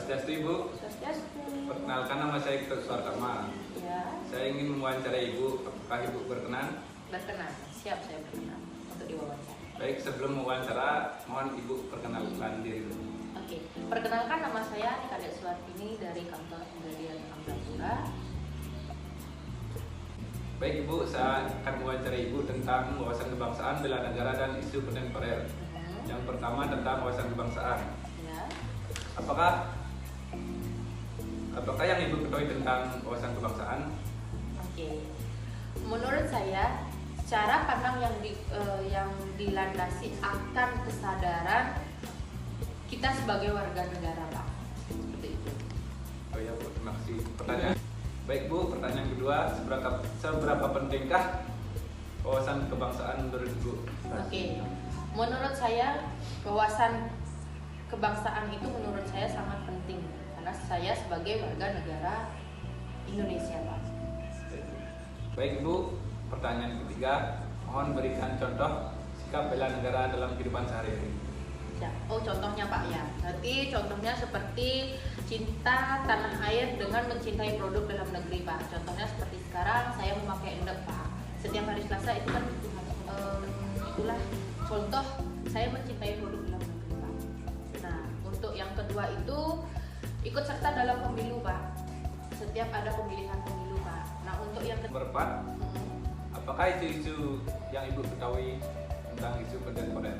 Swastiastu Ibu. Swastiastu. Perkenalkan, nama saya Ketut Suartama. Ya, Saya ingin mewawancarai Ibu. Apakah Ibu berkenan? berkenan. Siap, saya berkenan untuk diwawancara. Baik, sebelum mewawancara, mohon Ibu perkenalkan diri dulu. Oke, perkenalkan nama saya Kadek Suartini dari kantor Penggalian Amrapura. Baik Ibu, saya akan mewawancarai Ibu tentang wawasan kebangsaan, bela negara, dan isu kontemporer. Yang pertama tentang wawasan kebangsaan. Ya, Apakah yang Ibu ketahui tentang wawasan kebangsaan? oke. Menurut saya, cara pandang yang dilandasi akan kesadaran kita sebagai warga negara, Pak. Seperti itu. Oh ya Bu, terima kasih. Pertanyaan. Baik Bu, pertanyaan kedua, seberapa pentingkah wawasan kebangsaan menurut Ibu? Oke. Menurut saya, wawasan kebangsaan itu menurut saya sangat penting karena saya sebagai warga negara Indonesia, Pak. Baik Bu, pertanyaan ketiga, mohon berikan contoh sikap bela negara dalam kehidupan sehari-hari. Ya. Oh, contohnya Pak ya. Berarti contohnya seperti cinta tanah air dengan mencintai produk dalam negeri, Pak. Contohnya seperti sekarang saya memakai endek, Pak. Setiap hari Selasa itu kan itulah contoh saya mencintai produk dalam negeri, Pak. Nah, untuk yang kedua itu ikut serta dalam pemilu, Pak. Setiap ada pemilihan pemilu, Pak. Nah, untuk yang Nomor 4, apakah isu-isu yang Ibu ketahui tentang isu kontemporer?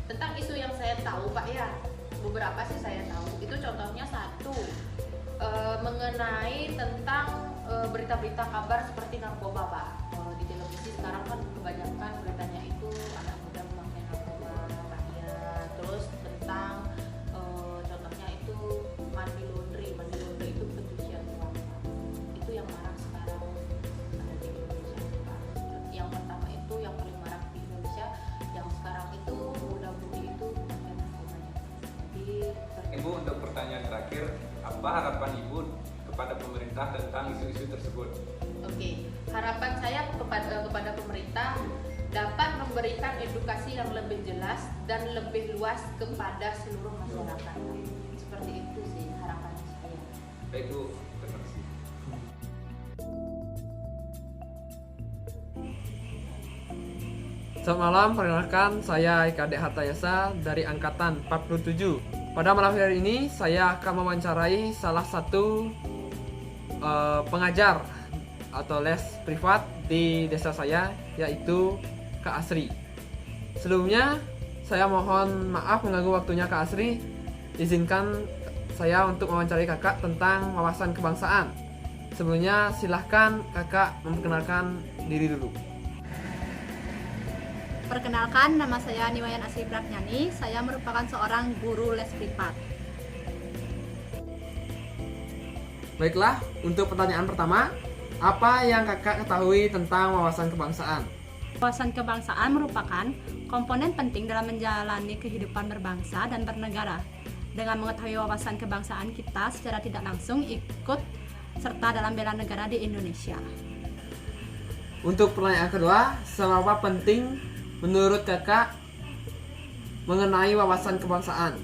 tentang isu yang saya tahu, Pak ya, beberapa sih saya tahu. Itu contohnya satu, mengenai tentang berita-berita kabar seperti narkoba, Pak. Di televisi sekarang kan kebanyakan beritanya itu anak muda memakai narkoba, rakyat. Terus tentang contohnya itu money laundry itu pencucian uang, Pak. Itu yang marak sekarang ada di Indonesia, Pak. Yang pertama itu yang paling marak di Indonesia yang sekarang itu muda-mudi itu memakai narkoba. Jadi Ibu, untuk pertanyaan terakhir, apa harapan Ibu kepada pemerintah tentang isu-isu tersebut? Oke, harapan saya kepada pemerintah dapat memberikan edukasi yang lebih jelas dan lebih luas kepada seluruh masyarakat. Seperti itu sih harapan saya. Baik Bu, terima kasih. Selamat malam, perkenalkan saya Kadek Hartayasa dari Angkatan 47. Pada malam hari ini saya akan mewawancarai salah satu pengajar atau les privat di desa saya, yaitu Kak Asri. Sebelumnya saya mohon maaf mengganggu waktunya Kak Asri. Izinkan saya untuk mewawancarai kakak tentang wawasan kebangsaan. Sebelumnya silahkan kakak memperkenalkan diri dulu. Perkenalkan, nama saya Niwayan Asri Pranyani. Saya merupakan seorang guru les privat. Baiklah, untuk pertanyaan pertama, apa yang kakak ketahui tentang wawasan kebangsaan? Wawasan kebangsaan merupakan komponen penting dalam menjalani kehidupan berbangsa dan bernegara. Dengan mengetahui wawasan kebangsaan, kita secara tidak langsung ikut serta dalam bela negara di Indonesia. Untuk pertanyaan kedua, seberapa penting menurut kakak mengenai wawasan kebangsaan?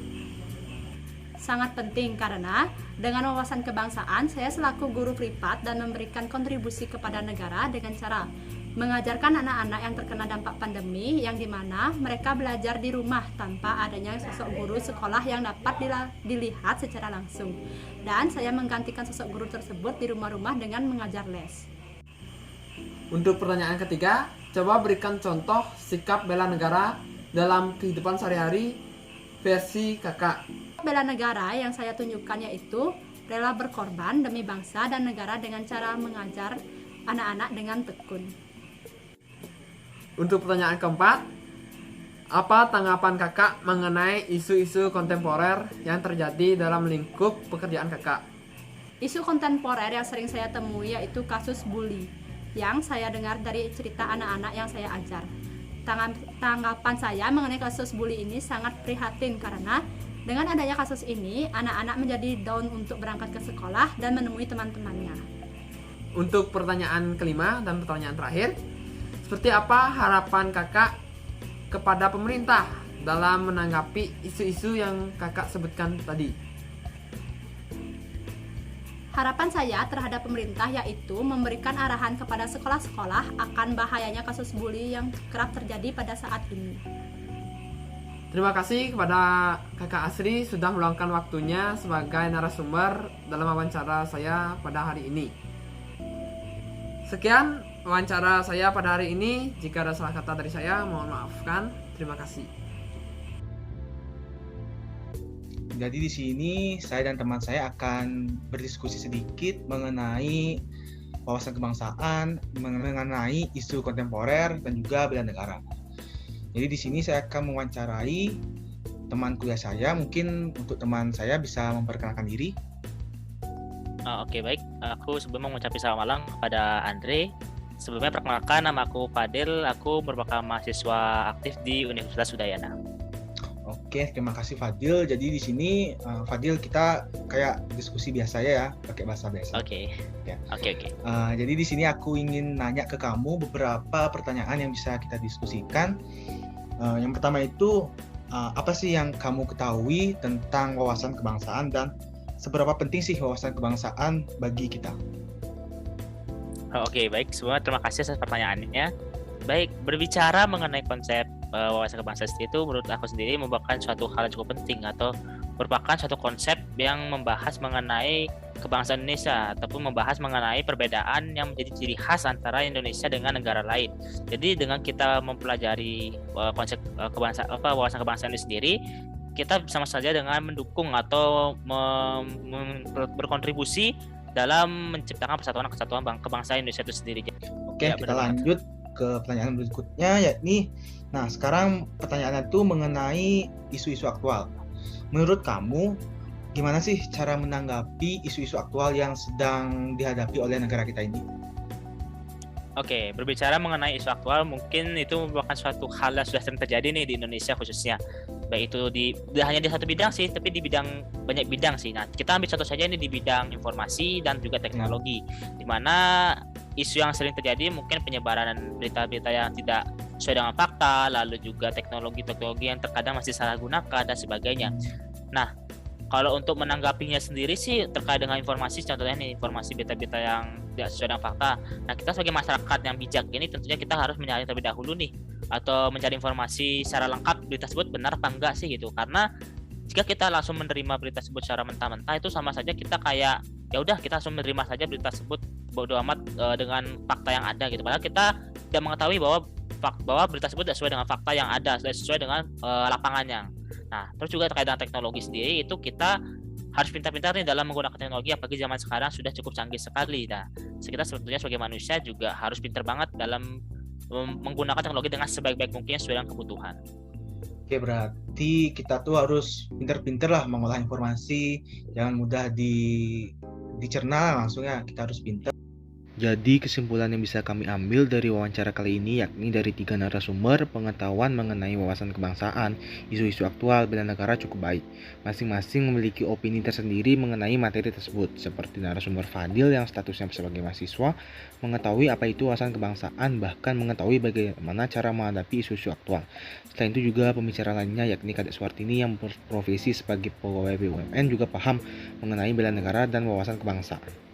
Sangat penting karena dengan wawasan kebangsaan, saya selaku guru privat dan memberikan kontribusi kepada negara dengan cara mengajarkan anak-anak yang terkena dampak pandemi, yang dimana mereka belajar di rumah tanpa adanya sosok guru sekolah yang dapat dilihat secara langsung. Dan saya menggantikan sosok guru tersebut di rumah-rumah dengan mengajar les. Untuk pertanyaan ketiga, coba berikan contoh sikap bela negara dalam kehidupan sehari-hari versi kakak. Bela negara yang saya tunjukkan yaitu rela berkorban demi bangsa dan negara dengan cara mengajar anak-anak dengan tekun. Untuk pertanyaan keempat, apa tanggapan kakak mengenai isu-isu kontemporer yang terjadi dalam lingkup pekerjaan kakak? Isu kontemporer yang sering saya temui yaitu kasus bully yang saya dengar dari cerita anak-anak yang saya ajar. Tanggapan saya mengenai kasus bully ini sangat prihatin karena dengan adanya kasus ini, anak-anak menjadi down untuk berangkat ke sekolah dan menemui teman-temannya. Untuk pertanyaan kelima dan pertanyaan terakhir, seperti apa harapan kakak kepada pemerintah dalam menanggapi isu-isu yang kakak sebutkan tadi? Harapan saya terhadap pemerintah yaitu memberikan arahan kepada sekolah-sekolah akan bahayanya kasus bully yang kerap terjadi pada saat ini. Terima kasih kepada Kakak Asri sudah meluangkan waktunya sebagai narasumber dalam wawancara saya pada hari ini. Sekian wawancara saya pada hari ini. Jika ada salah kata dari saya, mohon maafkan. Terima kasih. Jadi di sini saya dan teman saya akan berdiskusi sedikit mengenai wawasan kebangsaan, mengenai isu kontemporer dan juga bela negara. Jadi di sini saya akan mewawancarai teman kuliah saya. Mungkin untuk teman saya bisa memperkenalkan diri. Oke, baik. Aku sebelum mengucapkan selamat malam kepada Andre. Sebelumnya perkenalkan, nama aku Fadil. Aku merupakan mahasiswa aktif di Universitas Udayana. Oke, terima kasih Fadil. Jadi di sini Fadil kita kayak diskusi biasa ya, pakai bahasa biasa. Oke. Ya. Oke. Jadi di sini aku ingin nanya ke kamu beberapa pertanyaan yang bisa kita diskusikan. Yang pertama itu apa sih yang kamu ketahui tentang wawasan kebangsaan dan seberapa penting sih wawasan kebangsaan bagi kita? Oke, baik. Semua terima kasih atas pertanyaannya. Baik, berbicara mengenai konsep wawasan kebangsaan itu menurut aku sendiri merupakan suatu hal yang cukup penting atau merupakan suatu konsep yang membahas mengenai kebangsaan Indonesia ataupun membahas mengenai perbedaan yang menjadi ciri khas antara Indonesia dengan negara lain. Jadi dengan kita mempelajari konsep wawasan kebangsaan ini sendiri, kita sama saja dengan mendukung atau berkontribusi dalam menciptakan kesatuan kebangsaan Indonesia itu sendiri. Oke, ya, kita lanjut ke pertanyaan berikutnya, yakni sekarang pertanyaannya itu mengenai isu-isu aktual. Menurut kamu, gimana sih cara menanggapi isu-isu aktual yang sedang dihadapi oleh negara kita ini? Oke, berbicara mengenai isu aktual, mungkin itu merupakan suatu hal yang sudah sering terjadi nih di Indonesia khususnya. Baik itu tidak hanya di satu bidang sih, tapi di banyak bidang sih. Nah, kita ambil contoh saja ini di bidang informasi dan juga teknologi, di mana isu yang sering terjadi mungkin penyebaran berita-berita yang tidak sesuai dengan fakta, lalu juga teknologi yang terkadang masih salah gunakan dan sebagainya. Nah, kalau untuk menanggapinya sendiri sih terkait dengan informasi, contohnya nih informasi berita-berita yang tidak sesuai dengan fakta. Nah, kita sebagai masyarakat yang bijak ini tentunya kita harus mencari terlebih dahulu nih, atau mencari informasi secara lengkap berita tersebut benar apa enggak sih gitu. Karena jika kita langsung menerima berita tersebut secara mentah-mentah, itu sama saja kita kayak ya udah kita langsung menerima saja berita tersebut bodo amat dengan fakta yang ada gitu. Padahal kita tidak mengetahui bahwa berita tersebut tidak sesuai dengan fakta yang ada, tidak sesuai dengan lapangannya. Nah, terus juga terkait dengan teknologi sendiri, itu kita harus pintar-pintar nih dalam menggunakan teknologi, apalagi zaman sekarang sudah cukup canggih sekali. Nah, kita sebetulnya sebagai manusia juga harus pintar banget dalam menggunakan teknologi dengan sebaik-baik mungkin sesuai dengan kebutuhan. Oke, berarti kita tuh harus pintar-pintar lah mengolah informasi, jangan mudah dicerna langsung ya, kita harus pintar. Jadi kesimpulan yang bisa kami ambil dari wawancara kali ini yakni dari 3 narasumber, pengetahuan mengenai wawasan kebangsaan, isu-isu aktual bela negara cukup baik. Masing-masing memiliki opini tersendiri mengenai materi tersebut, seperti narasumber Fadil yang statusnya sebagai mahasiswa, mengetahui apa itu wawasan kebangsaan, bahkan mengetahui bagaimana cara menghadapi isu-isu aktual. Selain itu juga pembicara lainnya yakni Kadek Suartini yang berprofesi sebagai pegawai BUMN juga paham mengenai bela negara dan wawasan kebangsaan.